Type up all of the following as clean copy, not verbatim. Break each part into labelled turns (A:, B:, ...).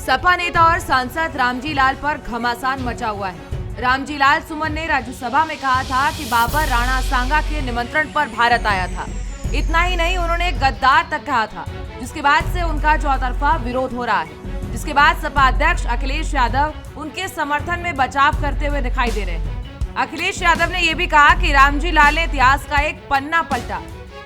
A: सपा नेता और सांसद रामजी लाल पर घमासान मचा हुआ है। रामजी लाल सुमन ने राज्यसभा में कहा था कि बाबर राणा सांगा के निमंत्रण पर भारत आया था। इतना ही नहीं, उन्होंने गद्दार तक कहा था, जिसके बाद से उनका चौतरफा विरोध हो रहा है। जिसके बाद सपा अध्यक्ष अखिलेश यादव उनके समर्थन में बचाव करते हुए दिखाई दे रहे हैं। अखिलेश यादव ने यह भी कहा कि रामजी लाल ने इतिहास का एक पन्ना पलटा।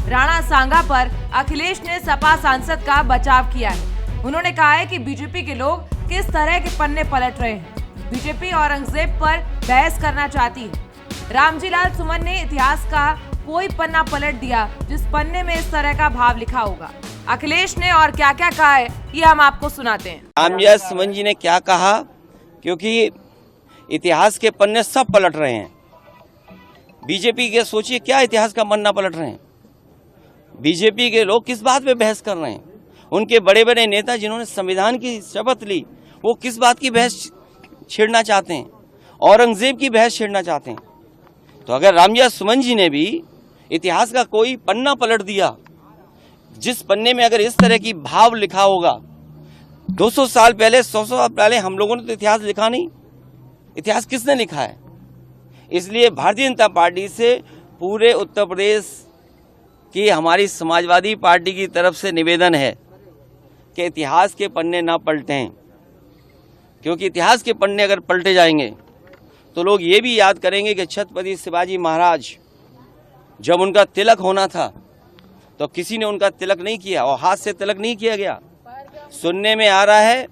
A: राणा सांगा पर अखिलेश ने सपा सांसद का बचाव किया है। उन्होंने कहा है कि बीजेपी के लोग किस तरह के पन्ने पलट रहे हैं। बीजेपी औरंगजेब पर बहस करना चाहती है। रामजी लाल सुमन ने इतिहास का कोई पन्ना पलट दिया जिस पन्ने में इस तरह का भाव लिखा होगा। अखिलेश ने और क्या क्या कहा है ये हम आपको सुनाते हैं।
B: रामजी सुमन जी ने क्या कहा, क्योंकि इतिहास के पन्ने सब पलट रहे हैं। बीजेपी के सोचिए क्या इतिहास का पन्ना पलट रहे हैं। बीजेपी के लोग किस बात पे बहस कर रहे हैं। उनके बड़े बड़े नेता जिन्होंने संविधान की शपथ ली, वो किस बात की बहस छेड़ना चाहते हैं। औरंगजेब की बहस छेड़ना चाहते हैं। तो अगर रामजी सुमन जी ने भी इतिहास का कोई पन्ना पलट दिया, जिस पन्ने में अगर इस तरह की भाव लिखा होगा, 200 साल पहले 100 साल पहले हम लोगों ने तो इतिहास लिखा नहीं। इतिहास किसने लिखा है। इसलिए भारतीय जनता पार्टी से पूरे उत्तर प्रदेश की हमारी समाजवादी पार्टी की तरफ से निवेदन है कि इतिहास के पन्ने ना पलटें, क्योंकि इतिहास के पन्ने अगर पलटे जाएंगे तो लोग ये भी याद करेंगे कि छत्रपति शिवाजी महाराज जब उनका तिलक होना था तो किसी ने उनका तिलक नहीं किया और हाथ से तिलक नहीं किया गया। सुनने में आ रहा है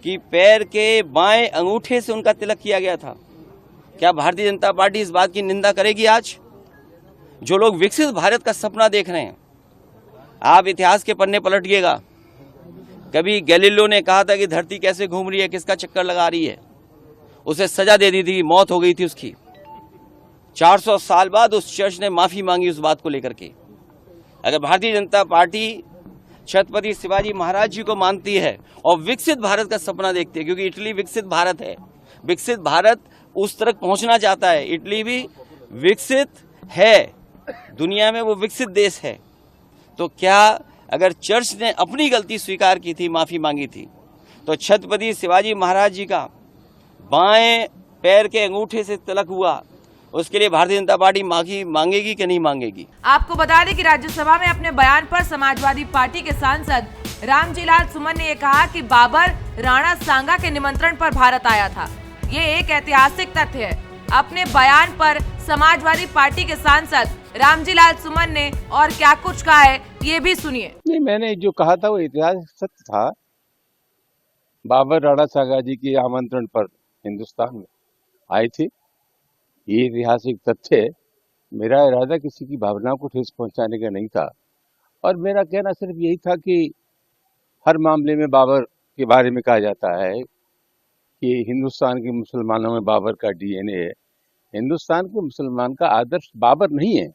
B: कि पैर के बाएं अंगूठे से उनका तिलक किया गया था। क्या भारतीय जनता पार्टी इस बात की निंदा करेगी? आज जो लोग विकसित भारत का सपना देख रहे हैं, आप इतिहास के पन्ने पलटिएगा। कभी गैलीलियो ने कहा था कि धरती कैसे घूम रही है, किसका चक्कर लगा रही है। उसे सजा दे दी थी, मौत हो गई थी उसकी। 400 साल बाद उस चर्च ने माफी मांगी उस बात को लेकर के। अगर भारतीय जनता पार्टी छत्रपति शिवाजी महाराज जी को मानती है और विकसित भारत का सपना देखती है, क्योंकि इटली विकसित भारत है, विकसित भारत उस तक पहुंचना चाहता है। इटली भी विकसित है, दुनिया में वो विकसित देश है। तो क्या अगर चर्च ने अपनी गलती स्वीकार की थी, माफी मांगी थी, तो छत्रपति शिवाजी महाराज जी का बाएं पैर के अंगूठे से तिलक हुआ, उसके लिए भारतीय जनता पार्टी माफी मांगेगी कि नहीं मांगेगी?
A: आपको बता दें कि राज्यसभा में अपने बयान पर समाजवादी पार्टी के सांसद रामजी लाल सुमन ने कहा कि बाबर राणा सांगा के निमंत्रण पर भारत आया था। ये एक ऐतिहासिक तथ्य है। अपने बयान पर समाजवादी पार्टी के सांसद रामजी लाल सुमन ने और क्या कुछ कहा है ये भी सुनिए।
C: नहीं, मैंने जो कहा था वो इतिहास सत्य था। बाबर राणा सांगा जी के आमंत्रण पर हिंदुस्तान में आए थे, ये ऐतिहासिक तथ्य है। मेरा इरादा किसी की भावनाओं को ठेस पहुंचाने का नहीं था, और मेरा कहना सिर्फ यही था कि हर मामले में बाबर के बारे में कहा जाता है कि हिंदुस्तान के मुसलमानों में बाबर का डीएनए है। हिंदुस्तान के मुसलमान का आदर्श बाबर नहीं है।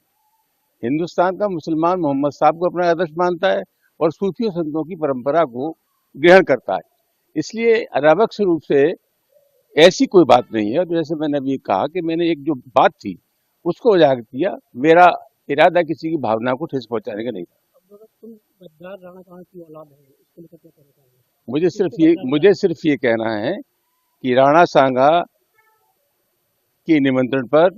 C: हिंदुस्तान का मुसलमान मोहम्मद साहब को अपना आदर्श मानता है और सूफी संतों की परंपरा को ग्रहण करता है। इसलिए अनावश्यक रूप से ऐसी कोई बात नहीं है। और जैसे मैंने अभी कहा कि मैंने एक जो बात थी उसको उजागर किया। मेरा इरादा किसी की भावना को ठेस पहुंचाने का नहीं था। मुझे सिर्फ ये कहना है कि राणा सांगा के निमंत्रण पर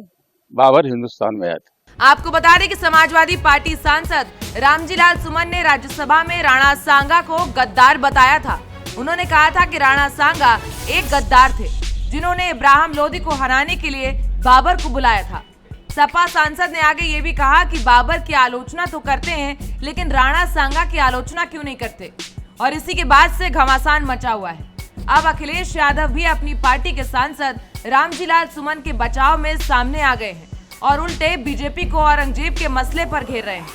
C: बाबर हिंदुस्तान में आया था।
A: आपको बता दें कि समाजवादी पार्टी सांसद रामजी लाल सुमन ने राज्यसभा में राणा सांगा को गद्दार बताया था। उन्होंने कहा था कि राणा सांगा एक गद्दार थे जिन्होंने इब्राहिम लोदी को हराने के लिए बाबर को बुलाया था। सपा सांसद ने आगे ये भी कहा कि बाबर की आलोचना तो करते हैं, लेकिन राणा सांगा की आलोचना क्यों नहीं करते। और इसी के बाद से घमासान मचा हुआ है। अब अखिलेश यादव भी अपनी पार्टी के सांसद रामजी लाल सुमन के बचाव में सामने आ गए हैं और उल्टे बीजेपी को औरंगजेब के मसले पर घेर रहे हैं।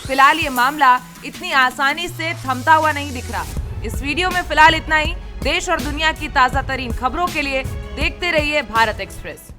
A: फिलहाल ये मामला इतनी आसानी से थमता हुआ नहीं दिख रहा। इस वीडियो में फिलहाल इतना ही। देश और दुनिया की ताजा तरीन खबरों के लिए देखते रहिए भारत एक्सप्रेस।